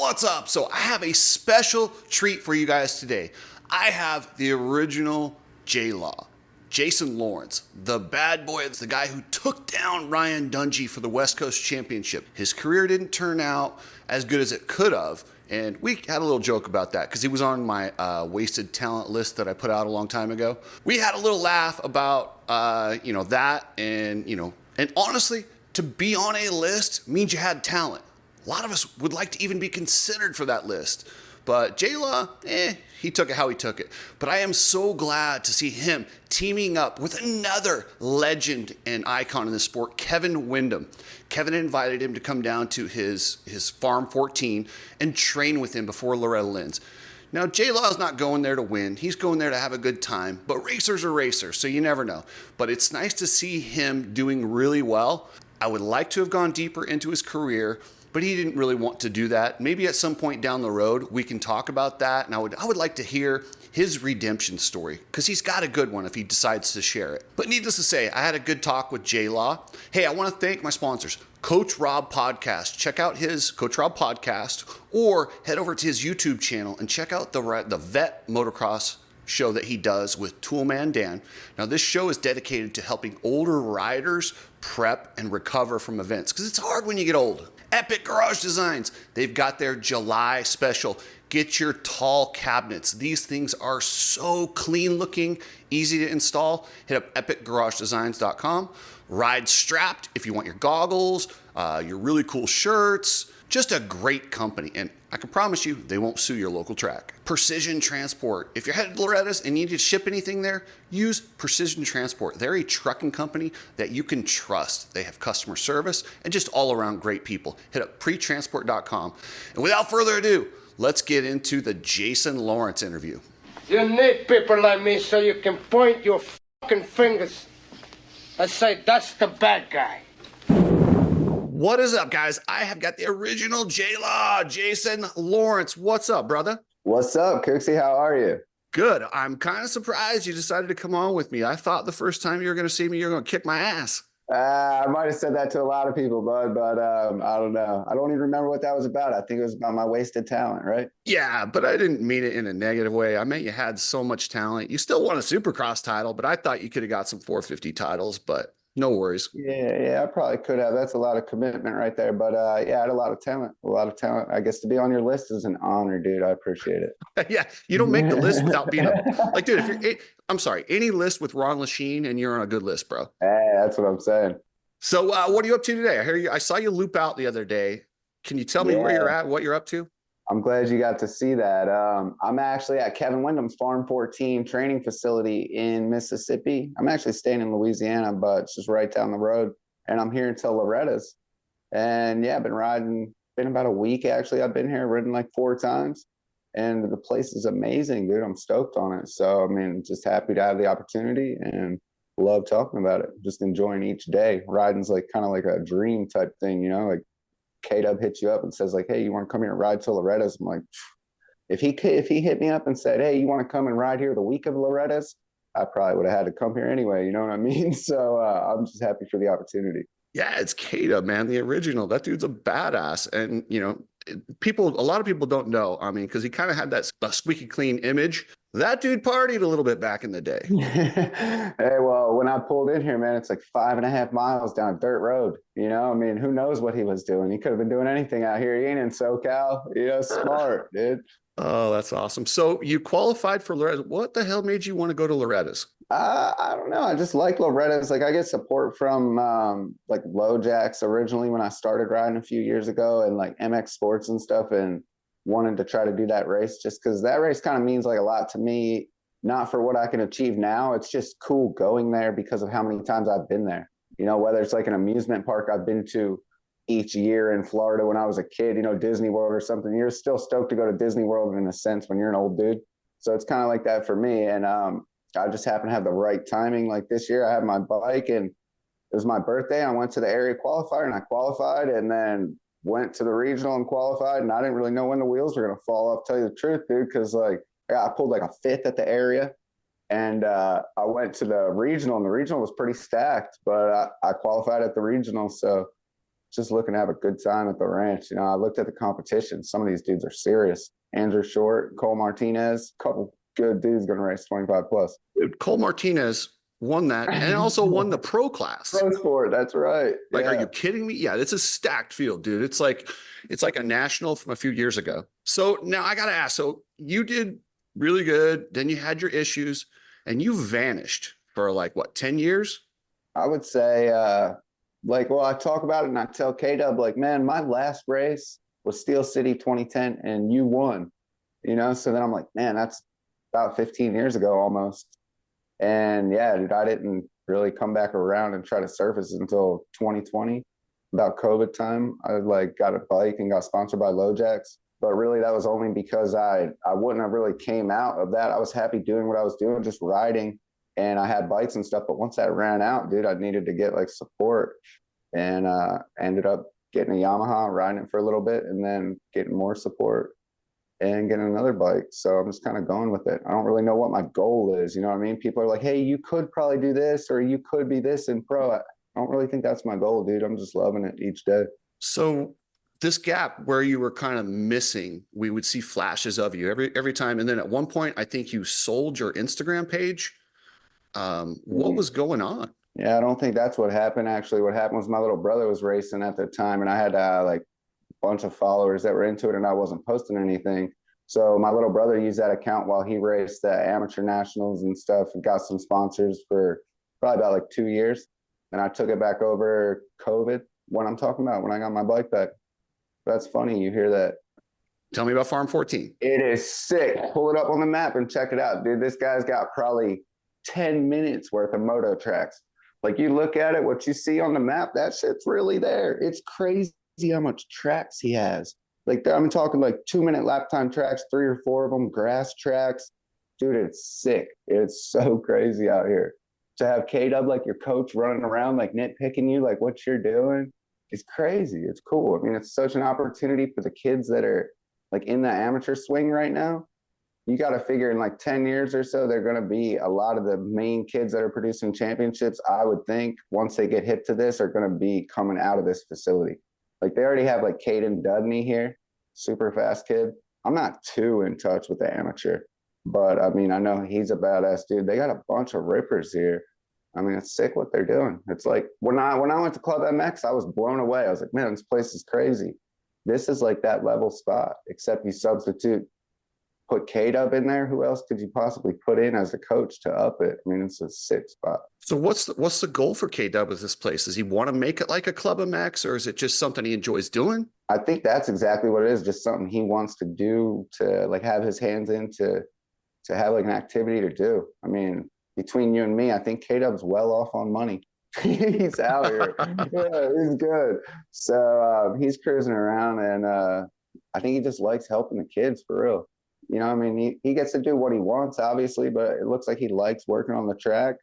What's up? So I have a special treat for you guys today. I have the original Jaylaw, Jason Lawrence, the bad boy. It's the guy who took down Ryan Dungey for the West Coast Championship. His career didn't turn out as good as it could have, and we had a little joke about that because he was on my wasted talent list that I put out a long time ago. We had a little laugh about that, and honestly, to be on a list means you had talent. A lot of us would like to even be considered for that list. But Jaylaw, he took it how he took it. But I am so glad to see him teaming up with another legend and icon in the sport, Kevin Windham. Kevin invited him to come down to his Farm 14 and train with him before Loretta Lynn's. Now, Jaylaw's not going there to win. He's going there to have a good time. But racers are racers, so you never know. But it's nice to see him doing really well. I would like to have gone deeper into his career, but he didn't really want to do that. Maybe at some point down the road, we can talk about that. And I would like to hear his redemption story, because he's got a good one if he decides to share it. But needless to say, I had a good talk with Jaylaw. Hey, I want to thank my sponsors, Coach Rob Podcast. Check out his Coach Rob Podcast, or head over to his YouTube channel and check out the Vet Motocross show that he does with Toolman Dan. Now, this show is dedicated to helping older riders prep and recover from events, because it's hard when you get old. Epic Garage Designs, they've got their July special. Get your tall cabinets. These things are so clean looking, easy to install. Hit up epicgaragedesigns.com. Ride Strapped if you want your goggles, your really cool shirts. Just a great company, and I can promise you they won't sue your local track. Precision Transport. If you're headed to Loretta's and you need to ship anything there, use Precision Transport. They're a trucking company that you can trust. They have customer service and just all around great people. Hit up pretransport.com. And without further ado, let's get into the Jason Lawrence interview. You need people like me so you can point your fucking fingers and say, that's the bad guy. What is up, guys? I have got the original Jaylaw, Jason Lawrence. What's up, brother? What's up, Cooksey? How are you? Good. I'm kind of surprised you decided to come on with me. I thought the first time you were going to see me, you were going to kick my ass. I might have said that to a lot of people, bud, but I don't know. I don't even remember what that was about. I think it was about my wasted talent, right? Yeah, but I didn't mean it in a negative way. I meant you had so much talent. You still won a Supercross title, but I thought you could have got some 450 titles, but no worries. Yeah, I probably could have. That's a lot of commitment right there. But yeah, I had a lot of talent. I guess to be on your list is an honor, dude. I appreciate it. Yeah, you don't make the list without being like, dude, I'm sorry, any list with Ron Lachine and you're on a good list, bro. Hey, that's what I'm saying. So what are you up to today? I saw you loop out the other day. Can you tell me where you're at, what you're up to? I'm glad you got to see that. I'm actually at Kevin Windham's Farm 14 training facility in Mississippi. I'm actually staying in Louisiana, but it's just right down the road. And I'm here until Loretta's. And yeah, I've been riding, been about a week actually. I've been here, ridden like 4 times. And the place is amazing, dude. I'm stoked on it. So, I mean, just happy to have the opportunity and love talking about it. Just enjoying each day. Riding's like kind of like a dream type thing, like K-Dub hits you up and says like, hey, you want to come here and ride till Loretta's? I'm like, if he hit me up and said, hey, you want to come and ride here the week of Loretta's? I probably would have had to come here anyway. You know what I mean? So I'm just happy for the opportunity. Yeah, it's K-Dub, man, the original. That dude's a badass. And, a lot of people don't know. I mean, because he kind of had that squeaky clean image. That dude partied a little bit back in the day. Hey, well, when I pulled in here, man, it's like 5.5 miles down a dirt road. I mean, who knows what he was doing? He could have been doing anything out here. He ain't in SoCal. Smart, dude. Oh, that's awesome. So you qualified for Loretta. What the hell made you want to go to Loretta's? I don't know. I just like Loretta's. Like I get support from like LoJacks originally when I started riding a few years ago, and like MX Sports and stuff, and wanted to try to do that race just because that race kind of means like a lot to me, not for what I can achieve now. It's just cool going there because of how many times I've been there. Whether it's like an amusement park I've been to each year in Florida when I was a kid, Disney World or something. You're still stoked to go to Disney World in a sense when you're an old dude. So it's kind of like that for me. And I just happen to have the right timing. Like this year I had my bike and it was my birthday. I went to the area qualifier and I qualified, and then went to the regional and qualified. And I didn't really know when the wheels were going to fall off, tell you the truth, dude. Cause like I pulled like a 5th at the area. And I went to the regional, and the regional was pretty stacked, but I qualified at the regional. So just looking to have a good time at the ranch. You know, I looked at the competition. Some of these dudes are serious. Andrew Short, Cole Martinez, couple good dudes going to race 25 plus. Dude, Cole Martinez won that and also won the pro class. Pro sport, that's right. Like, yeah. Are you kidding me? Yeah, it's a stacked field, dude. It's like a national from a few years ago. So now I got to ask, so you did really good. Then you had your issues and you vanished for like what, 10 years? I would say, well, I talk about it and I tell K-Dub, like, man, my last race was Steel City 2010 and you won, you know? So then I'm like, man, that's about 15 years ago almost. And yeah, dude, I didn't really come back around and try to surface until 2020, about COVID time. I like got a bike and got sponsored by LoJax. But really that was only because I wouldn't have really came out of that. I was happy doing what I was doing, just riding, and I had bikes and stuff. But once that ran out, dude, I needed to get like support, and ended up getting a Yamaha, riding it for a little bit, and then getting more support and getting another bike. So I'm just kind of going with it. I don't really know what my goal is. You know what I mean? People are like, hey, you could probably do this, or you could be this in pro. I don't really think that's my goal, dude. I'm just loving it each day. So this gap where you were kind of missing, we would see flashes of you every time. And then at one point, I think you sold your Instagram page. What was going on? Yeah, I don't think that's what happened. Actually, what happened was my little brother was racing at the time, and I had like a bunch of followers that were into it, and I wasn't posting anything. So my little brother used that account while he raced the amateur nationals and stuff, and got some sponsors for probably about like 2 years. And I took it back over COVID, when I'm talking about, when I got my bike back. That's funny, you hear that. Tell me about Farm 14. It is sick. Pull it up on the map and check it out, dude. This guy's got probably 10 minutes worth of moto tracks. Like, you look at it, what you see on the map, that shit's really there. It's crazy how much tracks he has. Like, I'm talking like 2-minute lap time tracks, 3 or 4 of them, grass tracks. Dude, it's sick. It's so crazy out here. To have K-Dub like your coach running around, like nitpicking you, like what you're doing, it's crazy. It's cool. I mean, it's such an opportunity for the kids that are like in the amateur swing right now. You got to figure in like 10 years or so, they're going to be a lot of the main kids that are producing championships, I would think, once they get hip to this, are going to be coming out of this facility. Like, they already have like Caden Dudney here, super fast kid. I'm not too in touch with the amateur, but I mean, I know he's a badass dude. They got a bunch of rippers here. I mean, it's sick what they're doing. It's like when I went to Club MX, I was blown away. I was like, man, this place is crazy. This is like that level spot, except you substitute, put K-Dub in there. Who else could you possibly put in as a coach to up it? I mean, it's a sick spot. So what's the goal for K-Dub with this place? Does he want to make it like a Club MX, or is it just something he enjoys doing? I think that's exactly what it is. Just something he wants to do, to like have his hands in, to have like an activity to do. I mean, between you and me, I think K-Dub's well off on money. He's out here. Yeah, he's good. So he's cruising around, and I think he just likes helping the kids for real. You know, I mean, he gets to do what he wants, obviously, but it looks like he likes working on the track.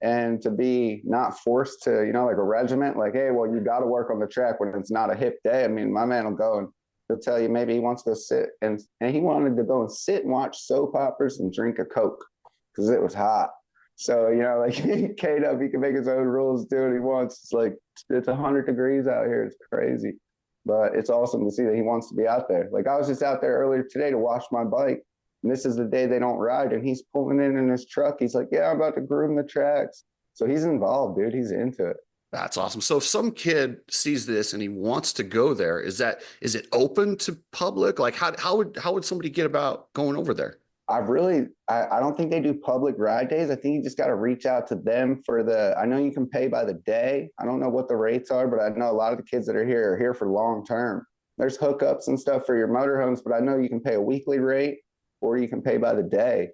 And to be not forced to, you know, like a regiment, like, hey, well, you got to work on the track when it's not a hip day. I mean, my man will go and he'll tell you maybe he wants to go sit. And he wanted to go and sit and watch soap operas and drink a Coke because it was hot. So, you know, like K-Dub, he can make his own rules, do what he wants. It's like, it's 100 degrees out here. It's crazy. But it's awesome to see that he wants to be out there. Like, I was just out there earlier today to wash my bike. And this is the day they don't ride. And he's pulling in his truck. He's like, yeah, I'm about to groom the tracks. So he's involved, dude. He's into it. That's awesome. So if some kid sees this and he wants to go there, is it open to public? Like, how would somebody get about going over there? I don't think they do public ride days. I think you just got to reach out to them I know you can pay by the day. I don't know what the rates are, but I know a lot of the kids that are here for long term. There's hookups and stuff for your motorhomes, but I know you can pay a weekly rate or you can pay by the day.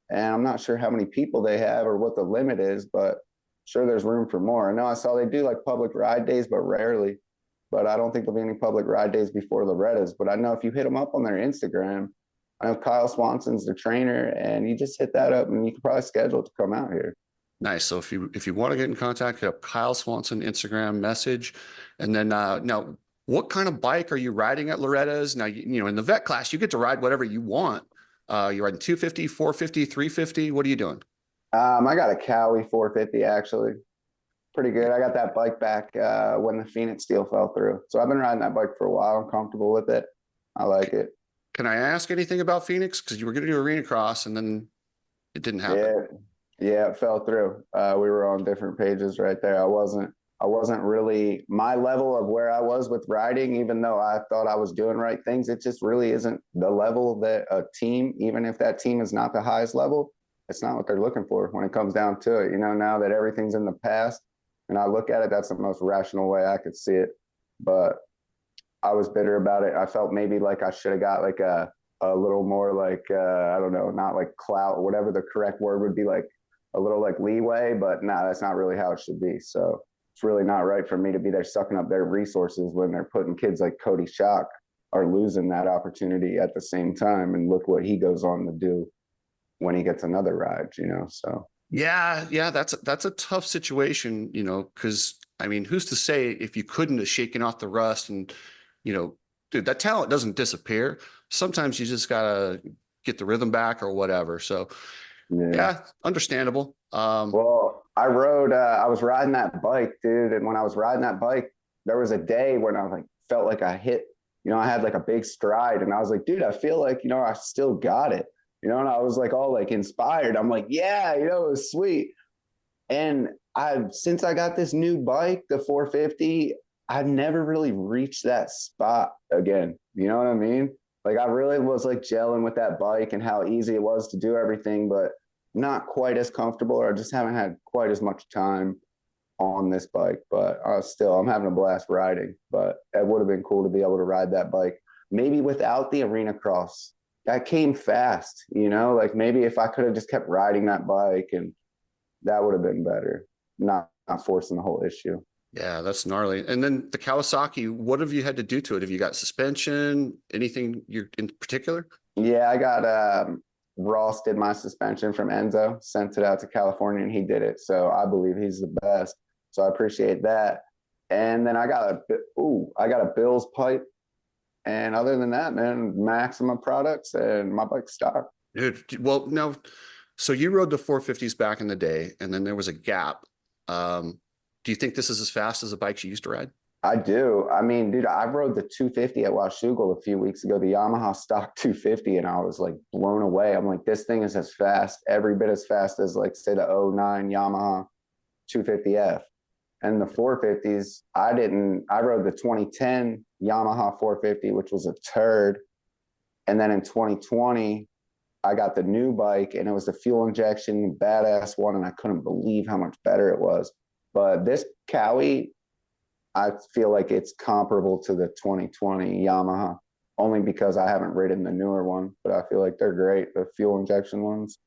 And I'm not sure how many people they have or what the limit is, but sure there's room for more. I know I saw they do like public ride days, but rarely. But I don't think there'll be any public ride days before Loretta's. But I know if you hit them up on their Instagram, I know Kyle Swanson's the trainer, and you just hit that up and you can probably schedule to come out here. Nice. So if you want to get in contact, hit up Kyle Swanson Instagram message. And then now, what kind of bike are you riding at Loretta's? Now, you know, in the vet class, you get to ride whatever you want. You're riding 250, 450, 350. What are you doing? I got a Cowie 450 actually. pretty good. I got that bike back when the Phoenix deal fell through. So I've been riding that bike for a while. I'm comfortable with it. I like it. Can I ask anything about Phoenix? Because you were going to do arena cross and then it didn't happen. Yeah, yeah, it fell through. We were on different pages right there. I wasn't really my level of where I was with riding, even though I thought I was doing right things. It just really isn't the level that a team, even if that team is not the highest level, it's not what they're looking for when it comes down to it. You know, now that everything's in the past and I look at it, that's the most rational way I could see it. But I was bitter about it. I felt maybe like I should have got like a little more like, I don't know, not like clout or whatever the correct word would be, like a little like leeway, but nah, that's not really how it should be. So it's really not right for me to be there sucking up their resources when they're putting kids like Cody Schock are losing that opportunity at the same time. And look what he goes on to do when he gets another ride, you know? So Yeah, that's a tough situation, you know, because I mean, who's to say if you couldn't have shaken off the rust and, you know, dude, that talent doesn't disappear. Sometimes you just gotta get the rhythm back or whatever. So yeah, understandable. Well, I was riding that bike, dude. And when I was riding that bike, there was a day when I like felt like I hit, you know, I had like a big stride and I was like, dude, I feel like, you know, I still got it, you know, and I was like all like inspired. I'm like, yeah, you know, it was sweet. And since I got this new bike, the 450, I've never really reached that spot again. You know what I mean? Like I really was like gelling with that bike and how easy it was to do everything, but not quite as comfortable, or I just haven't had quite as much time on this bike. But I'm having a blast riding. But it would have been cool to be able to ride that bike, maybe without the arena cross. That came fast, you know, like maybe if I could have just kept riding that bike, and that would have been better, not forcing the whole issue. Yeah, that's gnarly. And then the Kawasaki, what have you had to do to it? Have you got suspension, anything you're in particular? Yeah, I got Ross did my suspension from Enzo, sent it out to California, and he did it. So I believe he's the best. So I appreciate that. And then I got a Bill's pipe. And other than that, man, Maxima products and my bike stock. Dude, well, no. So you rode the 450s back in the day, and then there was a gap. Do you think this is as fast as the bikes you used to ride? I do. I mean, dude, I rode the 250 at Washougal a few weeks ago, the Yamaha stock 250, and I was like blown away. I'm like, this thing is as fast, every bit as fast as like say the '09 Yamaha 250F. And the 450s, I rode the 2010 Yamaha 450, which was a turd. And then in 2020, I got the new bike, and it was the fuel injection, badass one, and I couldn't believe how much better it was. But this Cowie, I feel like it's comparable to the 2020 Yamaha, only because I haven't ridden the newer one, but I feel like they're great, the fuel injection ones.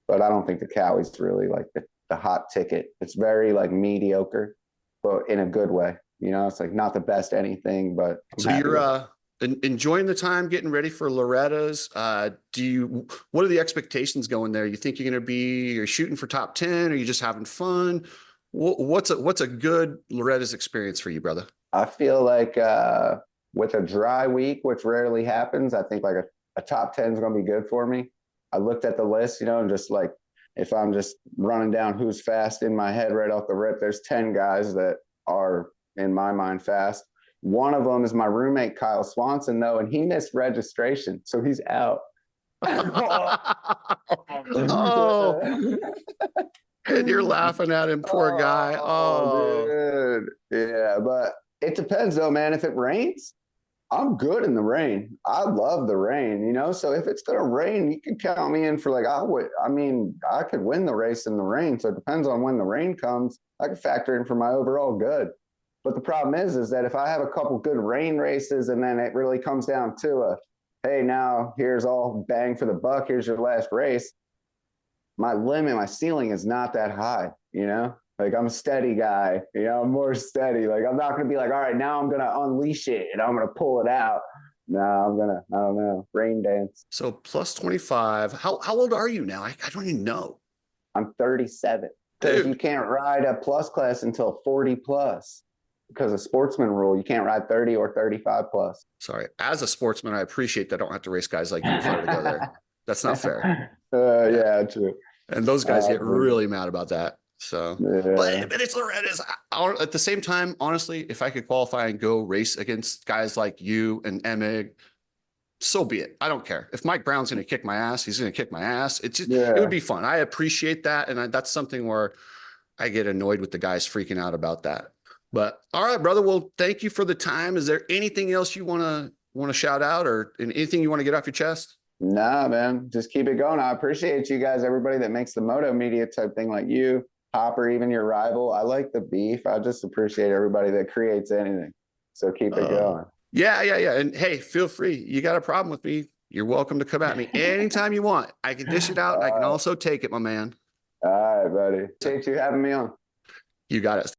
But I don't think the Cowie's really like the hot ticket. It's very like mediocre, but in a good way. You know, it's like not the best anything, but so you're enjoying the time getting ready for Loretta's. What are the expectations going there? You think you're shooting for top 10? Are you just having fun? What's a good Loretta's experience for you, brother? I feel like with a dry week, which rarely happens, I think like a top 10 is going to be good for me. I looked at the list, you know, and just like if I'm just running down who's fast in my head right off the rip, there's 10 guys that are in my mind fast. One of them is my roommate, Kyle Swanson, though, and he missed registration, so he's out. Oh, and you're laughing at him, poor guy. Oh, dude. Yeah, but it depends, though, man. If it rains, I'm good in the rain. I love the rain, you know? So if it's going to rain, you can count me in for like, I could win the race in the rain. So it depends on when the rain comes. I could factor in for my overall good. But the problem is that if I have a couple good rain races and then it really comes down to hey, now here's all bang for the buck. Here's your last race. My ceiling is not that high, you know? Like I'm a steady guy, you know, I'm more steady. Like I'm not going to be like, all right, now I'm going to unleash it and I'm going to pull it out. No, I don't know, rain dance. So plus 25. How old are you now? I don't even know. I'm 37. Because you can't ride a plus class until 40 plus. Because of sportsman rule, you can't ride 30 or 35 plus. Sorry. As a sportsman, I appreciate that I don't have to race guys like you if I were to go there. That's not fair. Yeah, true. And those guys get really mad about that. So, Yeah. but it's Loretta's. At the same time, honestly, if I could qualify and go race against guys like you and Emig, so be it. I don't care. If Mike Brown's going to kick my ass, he's going to kick my ass. It's just, it would be fun. I appreciate that. And that's something where I get annoyed with the guys freaking out about that. But all right, brother. Well, thank you for the time. Is there anything else you want to shout out, or anything you want to get off your chest? Nah, man, just keep it going. I appreciate you guys, everybody that makes the moto media type thing, like you, Hopper, even your rival. I like the beef. I just appreciate everybody that creates anything. So keep it going. Yeah. And hey, feel free. You got a problem with me, you're welcome to come at me anytime you want. I can dish it out, and I can also take it, my man. All right, buddy. Appreciate you having me on. You got it.